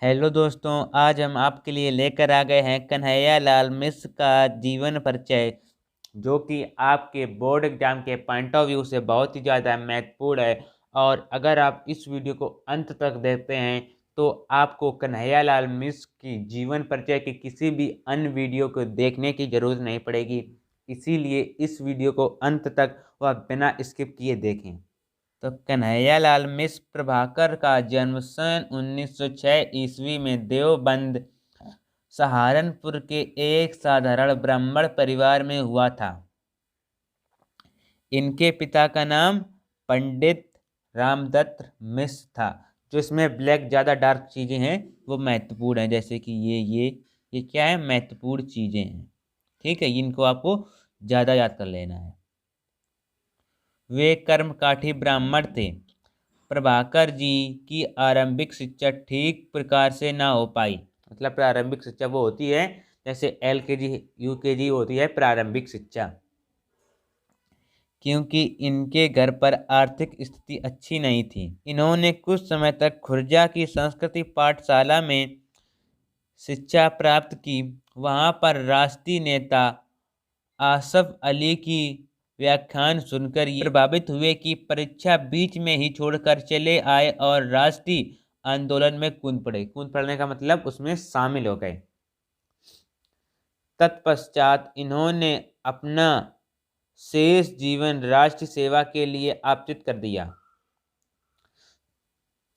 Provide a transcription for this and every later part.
Hello दोस्तों, आज हम आपके लिए लेकर आ गए हैं कन्हैयालाल मिश्र का जीवन परिचय, जो कि आपके बोर्ड एग्जाम के पॉइंट ऑफ व्यू से बहुत ही ज़्यादा महत्वपूर्ण है। और अगर आप इस वीडियो को अंत तक देखते हैं तो आपको कन्हैयालाल मिश्र की जीवन परिचय के किसी भी अन्य वीडियो को देखने की जरूरत नहीं पड़ेगी। इसीलिए इस वीडियो को अंत तक वह बिना स्किप किए देखें। तो कन्हैयालाल मिश्र प्रभाकर का जन्म सन 1906 ईस्वी में देवबंद सहारनपुर के एक साधारण ब्राह्मण परिवार में हुआ था। इनके पिता का नाम पंडित रामदत्त मिश्र था। जो इसमें ब्लैक ज़्यादा डार्क चीज़ें हैं वो महत्वपूर्ण हैं, जैसे कि ये क्या है, महत्वपूर्ण चीज़ें हैं। ठीक है, इनको आपको ज़्यादा याद कर लेना है। वे कर्मकाठी ब्राह्मण थे। प्रभाकर जी की आरंभिक शिक्षा ठीक प्रकार से ना हो पाई। मतलब प्रारंभिक शिक्षा वो होती है जैसे LKG UKG होती है प्रारंभिक शिक्षा, क्योंकि इनके घर पर आर्थिक स्थिति अच्छी नहीं थी। इन्होंने कुछ समय तक खुर्जा की संस्कृति पाठशाला में शिक्षा प्राप्त की। वहां पर राष्ट्रीय नेता आसफ अली की व्याख्यान सुनकर ये प्रभावित हुए कि परीक्षा बीच में ही छोड़कर चले आए और राष्ट्रीय आंदोलन में कूद पड़े। कूद पड़ने का मतलब उसमें शामिल हो गए। तत्पश्चात इन्होंने अपना शेष जीवन राष्ट्र सेवा के लिए अर्पित कर दिया।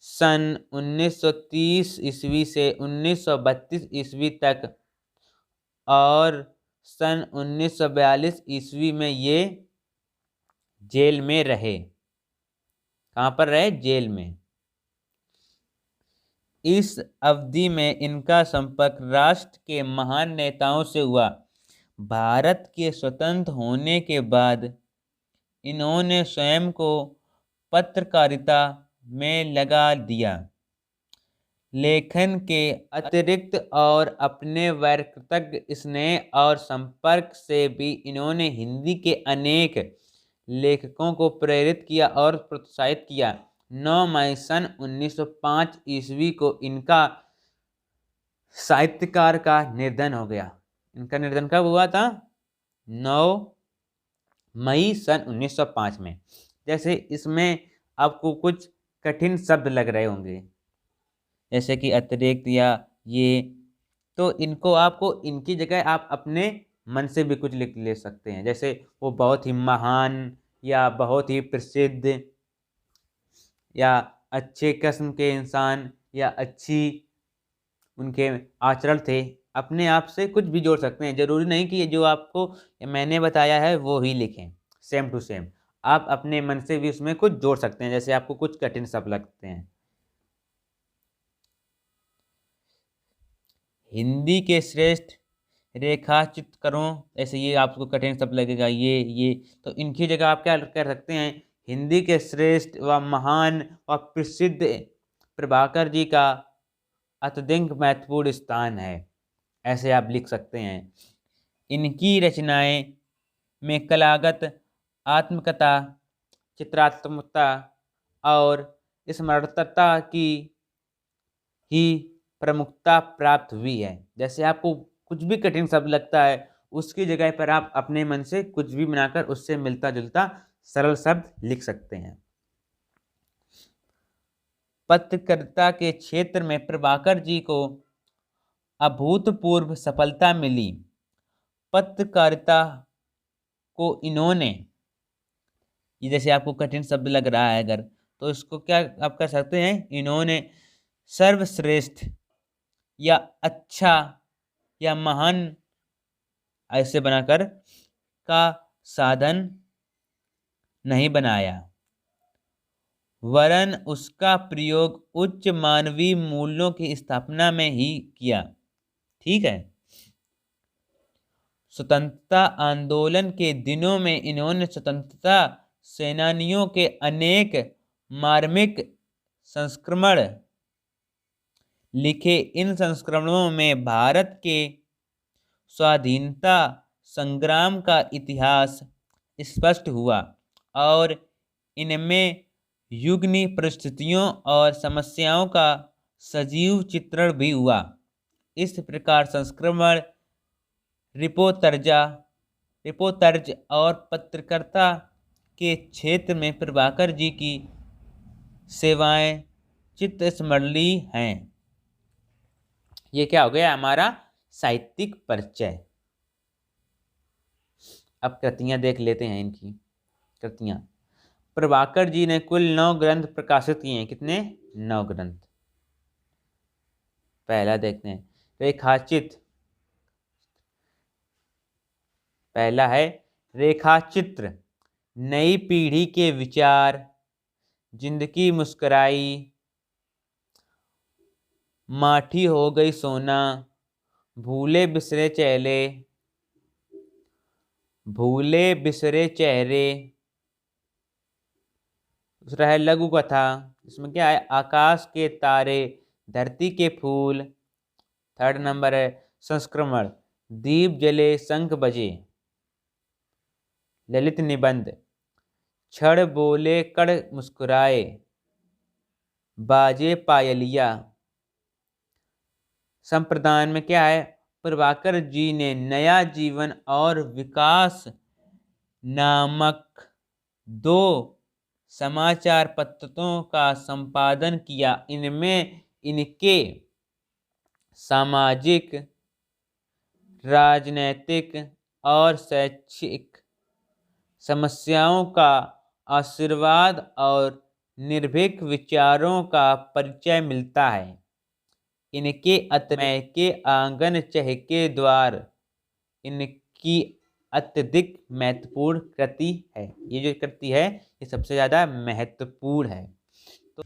सन 1930 ईस्वी से 1932 ईस्वी तक और सन 1942 ईस्वी में ये जेल में रहे। कहाँ पर रहे? जेल में। इस अवधि में इनका संपर्क राष्ट्र के महान नेताओं से हुआ। भारत के स्वतंत्र होने के बाद इन्होंने स्वयं को पत्रकारिता में लगा दिया। लेखन के अतिरिक्त और अपने व्यक्तिगत स्नेह और संपर्क से भी इन्होंने हिंदी के अनेक लेखकों को प्रेरित किया और प्रोत्साहित किया। 9 मई सन 1905 ईस्वी को इनका साहित्यकार का निधन हो गया। इनका निधन कब हुआ था? 9 मई सन 1905 में। जैसे इसमें आपको कुछ कठिन शब्द लग रहे होंगे, जैसे कि अतिरिक्त या ये, तो इनको आपको इनकी जगह आप अपने मन से भी कुछ लिख ले सकते हैं। जैसे वो बहुत ही महान या बहुत ही प्रसिद्ध या अच्छे किस्म के इंसान या अच्छी उनके आचरण थे। अपने आप से कुछ भी जोड़ सकते हैं। जरूरी नहीं कि ये जो आपको मैंने बताया है वो ही लिखें सेम टू सेम। आप अपने मन से भी उसमें कुछ जोड़ सकते हैं, जैसे आपको कुछ कठिन शब्द लगते हैं। हिंदी के श्रेष्ठ रेखाचित करो, ऐसे ये आपको कठिन शब्द लगेगा ये, तो इनकी जगह आप क्या कर सकते हैं? हिंदी के श्रेष्ठ व महान व प्रसिद्ध प्रभाकर जी का अत्यधिक महत्वपूर्ण स्थान है, ऐसे आप लिख सकते हैं। इनकी रचनाएं में कलागत आत्मकथा, चित्रात्मकता और स्मरणता की ही प्रमुखता प्राप्त हुई है। जैसे आपको कुछ भी कठिन शब्द लगता है उसकी जगह पर आप अपने मन से कुछ भी बनाकर उससे मिलता जुलता सरल शब्द लिख सकते हैं। पत्रकारिता के क्षेत्र में प्रभाकर जी को अभूतपूर्व सफलता मिली। पत्रकारिता को इन्होंने, ये जैसे आपको कठिन शब्द लग रहा है अगर, तो इसको क्या आप कर सकते हैं? इन्होंने सर्वश्रेष्ठ या अच्छा या महान ऐसे बनाकर का साधन नहीं बनाया, वरन उसका प्रयोग उच्च मानवीय मूल्यों की स्थापना में ही किया। ठीक है। स्वतंत्रता आंदोलन के दिनों में इन्होंने स्वतंत्रता सेनानियों के अनेक मार्मिक संस्करण लिखे। इन संस्करणों में भारत के स्वाधीनता संग्राम का इतिहास स्पष्ट हुआ और इनमें युगनी परिस्थितियों और समस्याओं का सजीव चित्रण भी हुआ। इस प्रकार संस्करण, रिपोर्तर्ज और पत्रकारिता के क्षेत्र में प्रभाकर जी की सेवाएं चित्तस्मरणीय हैं। ये क्या हो गया हमारा साहित्यिक परिचय। अब कृतियां देख लेते हैं इनकी। कृतियां, प्रभाकर जी ने कुल 9 ग्रंथ प्रकाशित किए हैं। कितने? 9 ग्रंथ। पहला देखते हैं, रेखाचित्र। पहला है रेखाचित्र। नई पीढ़ी के विचार, जिंदगी मुस्कुराई, माठी हो गई सोना, भूले बिसरे चेहरे, भूले बिसरे चेहरे। दूसरा है लघु कथा। इसमें क्या है? आकाश के तारे, धरती के फूल। थर्ड नंबर है संस्करण, दीप जले शंख बजे। ललित निबंध, क्षण बोले कण मुस्कुराए, बाजे पायलिया। संप्रदान में क्या है? प्रभाकर जी ने नया जीवन और विकास नामक 2 समाचार पत्रों का संपादन किया। इनमें इनके सामाजिक, राजनैतिक और शैक्षिक समस्याओं का आशीर्वाद और निर्भीक विचारों का परिचय मिलता है। इनके अतमय के आंगन चहके द्वार इनकी अत्यधिक महत्वपूर्ण कृति है। ये जो कृति है ये सबसे ज्यादा महत्वपूर्ण है। तो